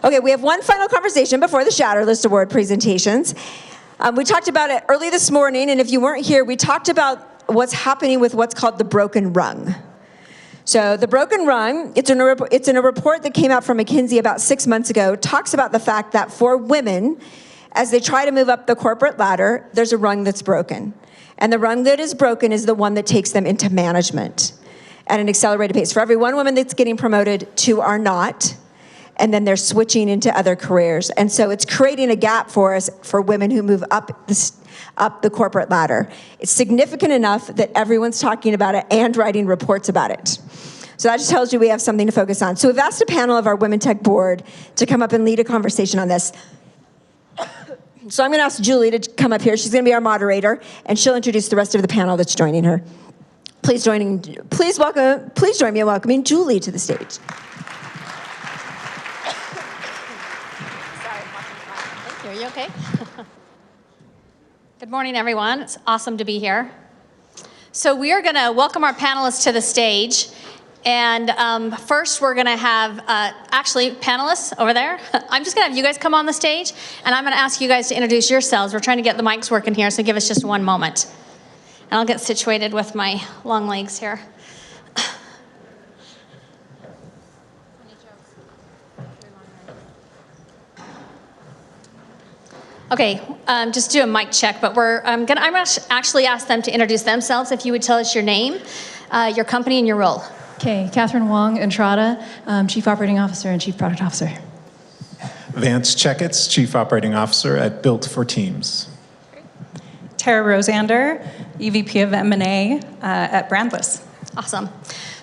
Okay, we have one final conversation before the Shatter List Award presentations. We talked about it early this morning, and if you weren't here, we talked about what's happening with what's called the broken rung. So the broken rung, it's in a report that came out from McKinsey about 6 months ago, talks about the fact that for women, as they try to move up the corporate ladder, there's a rung that's broken. And the rung that is broken is the one that takes them into management at an accelerated pace. For every one woman that's getting promoted, 2 are not. And then they're switching into other careers. And so it's creating a gap for us, for women who move up the corporate ladder. It's significant enough that everyone's talking about it and writing reports about it. So that just tells you we have something to focus on. So we've asked a panel of our Women Tech Board to come up and lead a conversation on this. So I'm gonna ask Julie to come up here. She's gonna be our moderator, and she'll introduce the rest of the panel that's joining her. Please join me in welcoming Julie to the stage. Are you okay? Good morning, everyone. It's awesome to be here. So we are going to welcome our panelists to the stage. And first, we're going to have, actually, panelists over there. I'm just going to have you guys come on the stage, and I'm going to ask you guys to introduce yourselves. We're trying to get the mics working here, so give us just one moment. And I'll get situated with my long legs here. Okay, just do a mic check, but I'm gonna actually ask them to introduce themselves. If you would tell us your name, your company, and your role. Okay, Catherine Wong Entrada, Chief Operating Officer and Chief Product Officer. Vance Checketts, Chief Operating Officer at Built for Teams. Tara Rosander, EVP of M&A at Brandless. Awesome.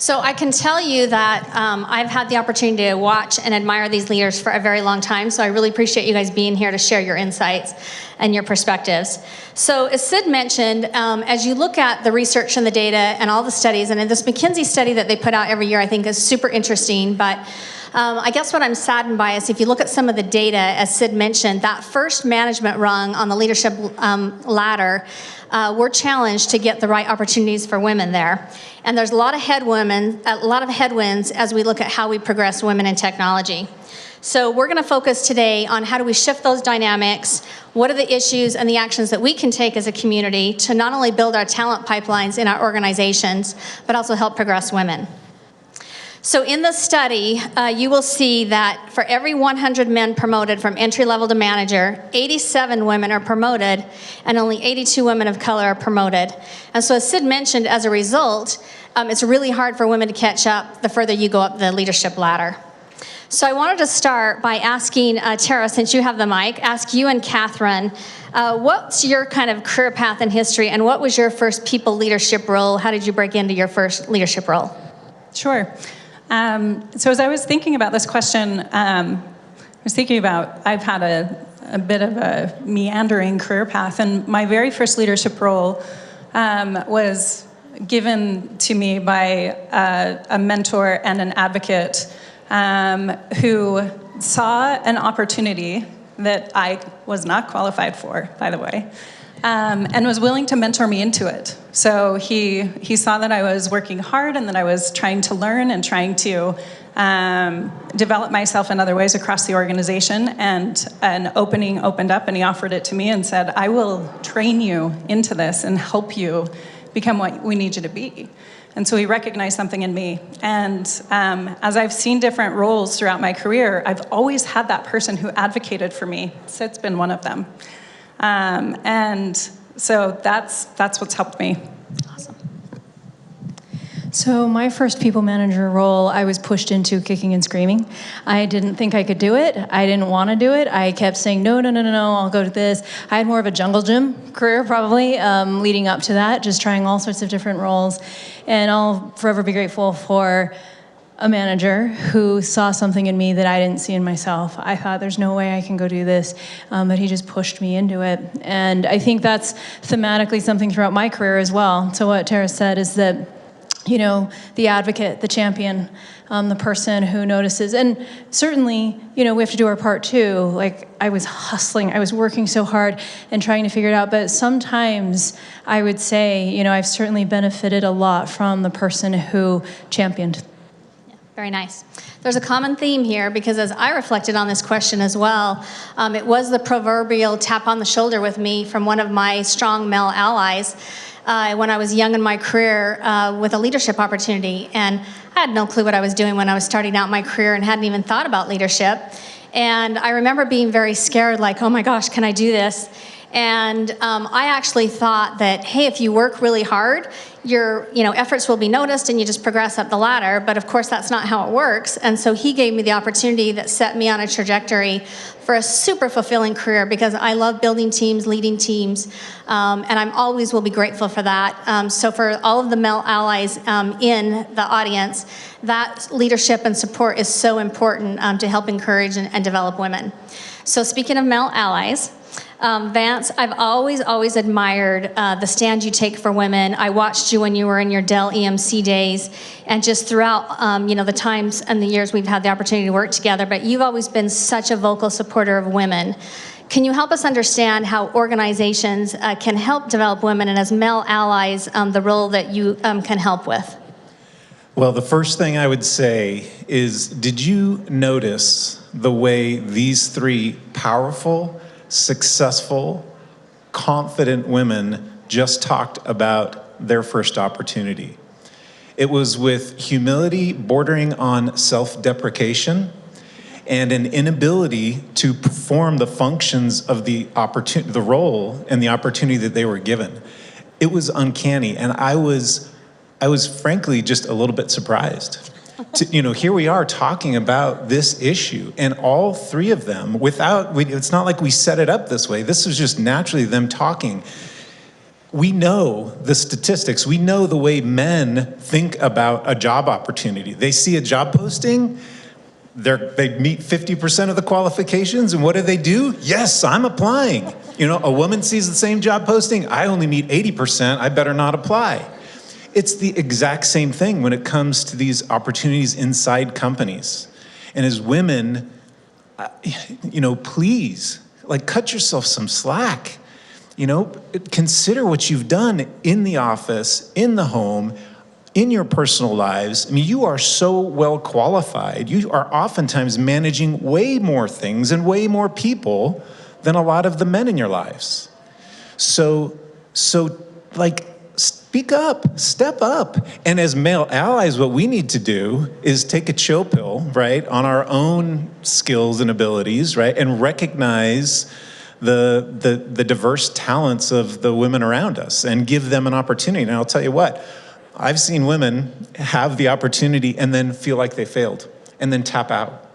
So I can tell you that I've had the opportunity to watch and admire these leaders for a very long time, so I really appreciate you guys being here to share your insights and your perspectives. So as Sid mentioned, as you look at the research and the data and all the studies, and in this McKinsey study that they put out every year I think is super interesting, but I guess what I'm saddened by is if you look at some of the data, as Sid mentioned, that first management rung on the leadership ladder, we're challenged to get the right opportunities for women there. And there's a lot of headwinds as we look at how we progress women in technology. So we're going to focus today on how do we shift those dynamics, what are the issues and the actions that we can take as a community to not only build our talent pipelines in our organizations, but also help progress women. So in the study, you will see that for every 100 men promoted from entry level to manager, 87 women are promoted and only 82 women of color are promoted. And so as Sid mentioned, as a result, it's really hard for women to catch up the further you go up the leadership ladder. So I wanted to start by asking Tara, since you have the mic, ask you and Catherine, what's your kind of career path and history, and what was your first people leadership role? How did you break into your first leadership role? Sure. So as I was thinking about this question, I've had a bit of a meandering career path, and my very first leadership role was given to me by a mentor and an advocate who saw an opportunity that I was not qualified for, by the way, and was willing to mentor me into it. So he saw that I was working hard and that I was trying to learn and trying to develop myself in other ways across the organization, and an opening opened up and he offered it to me and said, I will train you into this and help you become what we need you to be. And so he recognized something in me. And as I've seen different roles throughout my career, I've always had that person who advocated for me. Sid's been one of them. And so that's what's helped me. Awesome. So my first people manager role, I was pushed into kicking and screaming. I didn't think I could do it. I didn't want to do it. I kept saying, no, I'll go to this. I had more of a jungle gym career probably leading up to that, just trying all sorts of different roles. And I'll forever be grateful for a manager who saw something in me that I didn't see in myself. I thought, there's no way I can go do this, but he just pushed me into it. And I think that's thematically something throughout my career as well. So what Tara said is that, you know, the advocate, the champion, the person who notices. And certainly, you know, we have to do our part too. Like, I was hustling, I was working so hard and trying to figure it out. But sometimes I would say, you know, I've certainly benefited a lot from the person who championed. Very nice. There's a common theme here because as I reflected on this question as well, it was the proverbial tap on the shoulder with me from one of my strong male allies when I was young in my career with a leadership opportunity. And I had no clue what I was doing when I was starting out my career and hadn't even thought about leadership. And I remember being very scared, like, oh my gosh, can I do this? And I actually thought that, hey, if you work really hard, your efforts will be noticed and you just progress up the ladder. But of course, that's not how it works. And so he gave me the opportunity that set me on a trajectory for a super fulfilling career because I love building teams, leading teams, and I'm always will be grateful for that. So for all of the male allies in the audience, that leadership and support is so important to help encourage and develop women. So speaking of male allies, Vance, I've always admired the stand you take for women. I watched you when you were in your Dell EMC days, and just throughout, the times and the years we've had the opportunity to work together, but you've always been such a vocal supporter of women. Can you help us understand how organizations can help develop women, and as male allies, the role that you can help with? Well, the first thing I would say is, did you notice the way these three powerful, successful, confident women just talked about their first opportunity? It was with humility bordering on self-deprecation and an inability to perform the functions of the role and the opportunity that they were given. It was uncanny, and I was frankly just a little bit surprised. Here we are talking about this issue, and all three of them, it's not like we set it up this way. This was just naturally them talking. We know the statistics. We know the way men think about a job opportunity. They see a job posting, they meet 50% of the qualifications, and what do? Yes, I'm applying. A woman sees the same job posting, I only meet 80%, I better not apply. It's the exact same thing when it comes to these opportunities inside companies. And as women, please, cut yourself some slack. Consider what you've done in the office, in the home, in your personal lives. I mean, you are so well qualified. You are oftentimes managing way more things and way more people than a lot of the men in your lives. So speak up, step up. And as male allies, what we need to do is take a chill pill, right, on our own skills and abilities, right, and recognize the diverse talents of the women around us and give them an opportunity. And I'll tell you what, I've seen women have the opportunity and then feel like they failed and then tap out.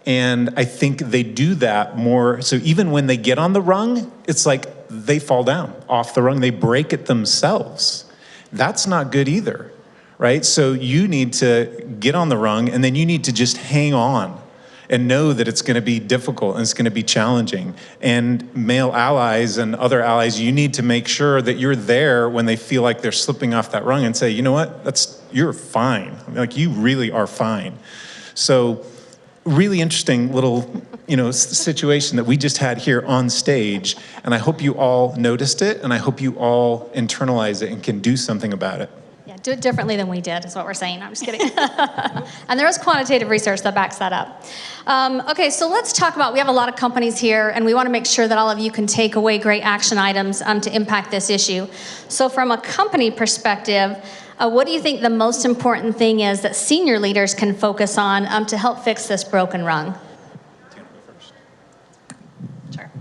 And I think they do that more. So even when they get on the rung, it's like they fall down off the rung. They break it themselves. That's not good either, right? So you need to get on the rung, and then you need to just hang on and know that it's going to be difficult and it's going to be challenging. And male allies and other allies, you need to make sure that you're there when they feel like they're slipping off that rung and say, you know what, you're fine. You really are fine. So really interesting little, situation that we just had here on stage, and I hope you all noticed it, and I hope you all internalize it and can do something about it. Yeah, do it differently than we did, is what we're saying. I'm just kidding. And there is quantitative research that backs that up. Okay, so let's talk about, we have a lot of companies here, and we want to make sure that all of you can take away great action items to impact this issue. So from a company perspective, what do you think the most important thing is that senior leaders can focus on to help fix this broken rung? Sure.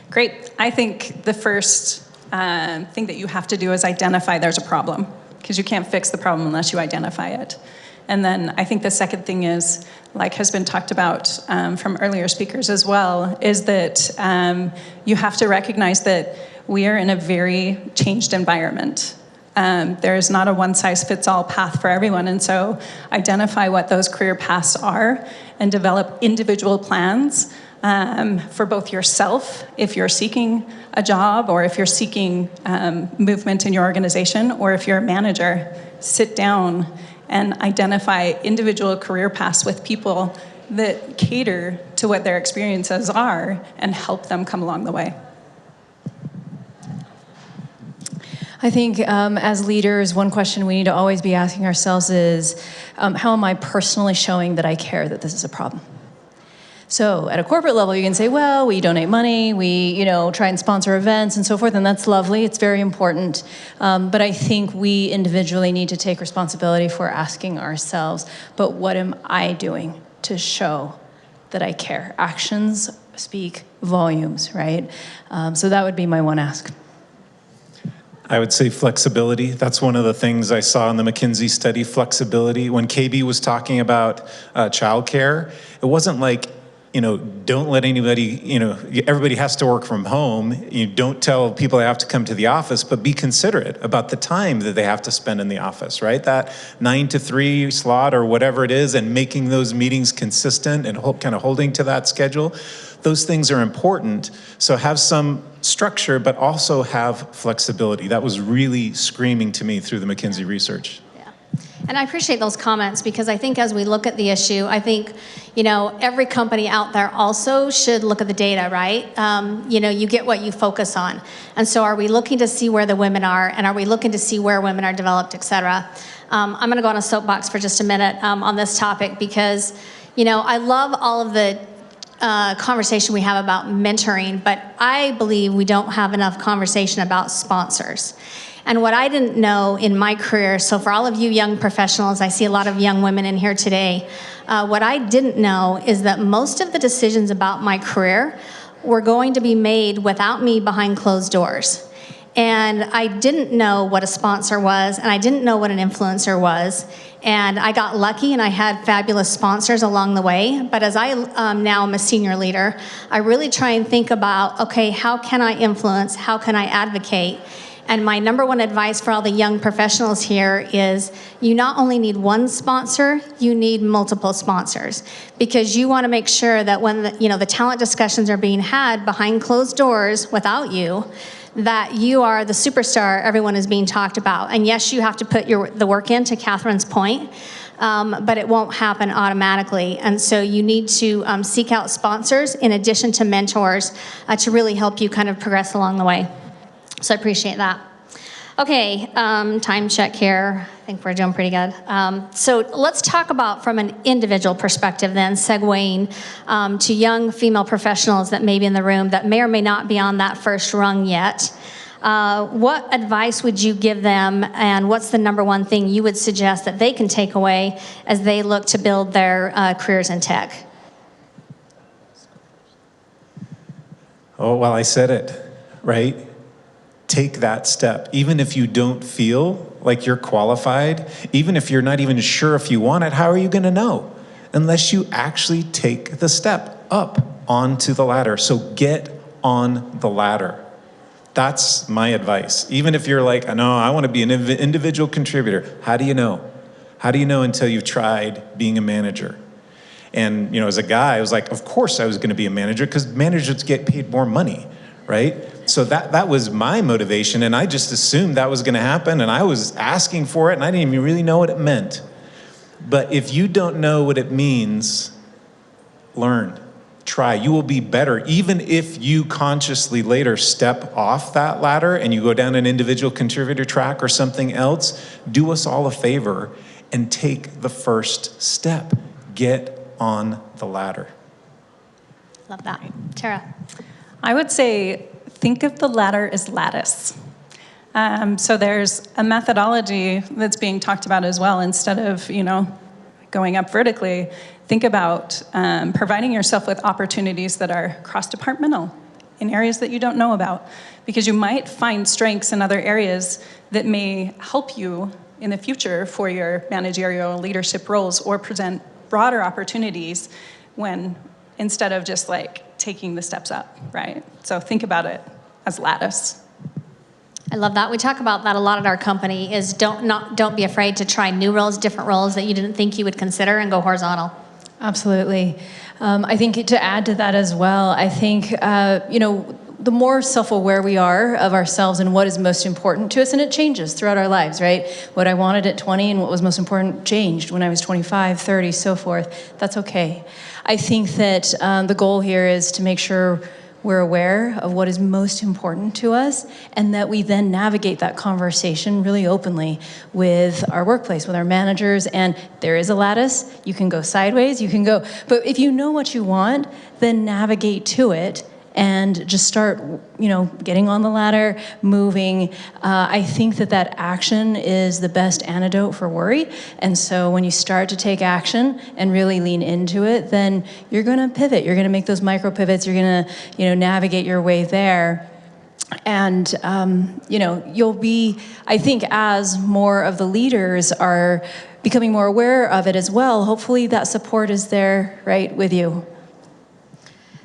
Great. I think the first thing that you have to do is identify there's a problem, because you can't fix the problem unless you identify it. And then I think the second thing is, like has been talked about from earlier speakers as well, is that you have to recognize that we are in a very changed environment. There is not a one-size-fits-all path for everyone, and so identify what those career paths are and develop individual plans for both yourself, if you're seeking a job or if you're seeking movement in your organization, or if you're a manager. Sit down and identify individual career paths with people that cater to what their experiences are and help them come along the way. I think as leaders, one question we need to always be asking ourselves is, how am I personally showing that I care that this is a problem? So at a corporate level, you can say, well, we donate money, we try and sponsor events and so forth, and that's lovely, it's very important. But I think we individually need to take responsibility for asking ourselves, but what am I doing to show that I care? Actions speak volumes, right? So that would be my one ask. I would say flexibility. That's one of the things I saw in the McKinsey study, flexibility. When KB was talking about childcare, it wasn't like, don't let anybody, everybody has to work from home. You don't tell people they have to come to the office, but be considerate about the time that they have to spend in the office, right? That 9 to 3 slot or whatever it is, and making those meetings consistent and kind of holding to that schedule. Those things are important. So have some structure, but also have flexibility. That was really screaming to me through the McKinsey research. And I appreciate those comments, because I think as we look at the issue, I think, every company out there also should look at the data, right? You get what you focus on. And so are we looking to see where the women are, and are we looking to see where women are developed, et cetera? I'm going to go on a soapbox for just a minute on this topic, because, I love all of the conversation we have about mentoring, but I believe we don't have enough conversation about sponsors. And what I didn't know in my career, so for all of you young professionals, I see a lot of young women in here today, what I didn't know is that most of the decisions about my career were going to be made without me behind closed doors. And I didn't know what a sponsor was, and I didn't know what an influencer was. And I got lucky, and I had fabulous sponsors along the way. But as I now am a senior leader, I really try and think about, okay, how can I influence? How can I advocate? And my number one advice for all the young professionals here is you not only need one sponsor, you need multiple sponsors, because you want to make sure that when the talent discussions are being had behind closed doors without you, that you are the superstar everyone is being talked about. And yes, you have to put the work in, to Catherine's point, but it won't happen automatically. And so you need to seek out sponsors in addition to mentors to really help you kind of progress along the way. So I appreciate that. Okay, time check here. I think we're doing pretty good. So let's talk about from an individual perspective then, segueing to young female professionals that may be in the room that may or may not be on that first rung yet. What advice would you give them, and what's the number one thing you would suggest that they can take away as they look to build their careers in tech? Oh, well, I said it, right? Take that step. Even if you don't feel like you're qualified, even if you're not even sure if you want it, how are you going to know? Unless you actually take the step up onto the ladder. So get on the ladder. That's my advice. Even if you're like, no, I want to be an individual contributor. How do you know? How do you know until you've tried being a manager? And as a guy, I was like, of course I was going to be a manager, because managers get paid more money, right? So that was my motivation, and I just assumed that was going to happen, and I was asking for it, and I didn't even really know what it meant. But if you don't know what it means, learn, try. You will be better, even if you consciously later step off that ladder and you go down an individual contributor track or something else. Do us all a favor and take the first step. Get on the ladder. Love that. Tara? I would say think of the ladder as lattice. So there's a methodology that's being talked about as well. Instead of, going up vertically, think about providing yourself with opportunities that are cross-departmental in areas that you don't know about, because you might find strengths in other areas that may help you in the future for your managerial leadership roles, or present broader opportunities when, instead of just taking the steps up, right? So think about it as lattice. I love that. We talk about that a lot at our company, is don't be afraid to try new roles, different roles that you didn't think you would consider, and go horizontal. Absolutely. I think to add to that as well, I think, the more self-aware we are of ourselves and what is most important to us, and it changes throughout our lives, right? What I wanted at 20 and what was most important changed when I was 25, 30, so forth. That's okay. I think that the goal here is to make sure we're aware of what is most important to us, and that we then navigate that conversation really openly with our workplace, with our managers. And there is a lattice. You can go sideways, you can go, but if you know what you want, then navigate to it and just start, getting on the ladder, moving. I think that action is the best antidote for worry. And so when you start to take action and really lean into it, then you're going to pivot. You're going to make those micro pivots. You're going to, navigate your way there. And, you'll be, I think, as more of the leaders are becoming more aware of it as well, hopefully that support is there, right, with you.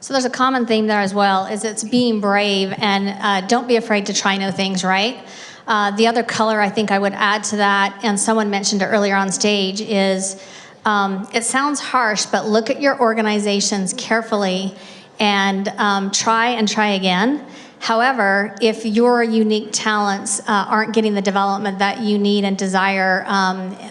So there's a common theme there as well, is it's being brave and don't be afraid to try new things, right? The other color I think I would add to that, and someone mentioned it earlier on stage, is it sounds harsh, but look at your organizations carefully and try again. However, if your unique talents aren't getting the development that you need and desire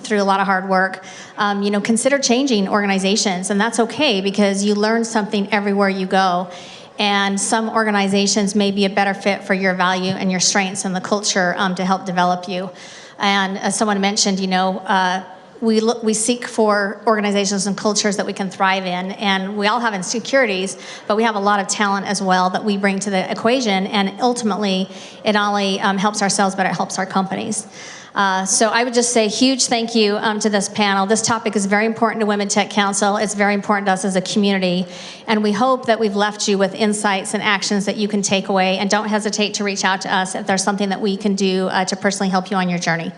through a lot of hard work, consider changing organizations, and that's okay because you learn something everywhere you go. And some organizations may be a better fit for your value and your strengths and the culture to help develop you. And as someone mentioned, we seek for organizations and cultures that we can thrive in, and we all have insecurities, but we have a lot of talent as well that we bring to the equation, and ultimately it not only helps ourselves, but it helps our companies. So I would just say huge thank you to this panel. This topic is very important to Women Tech Council. It's very important to us as a community, and we hope that we've left you with insights and actions that you can take away, and don't hesitate to reach out to us if there's something that we can do to personally help you on your journey.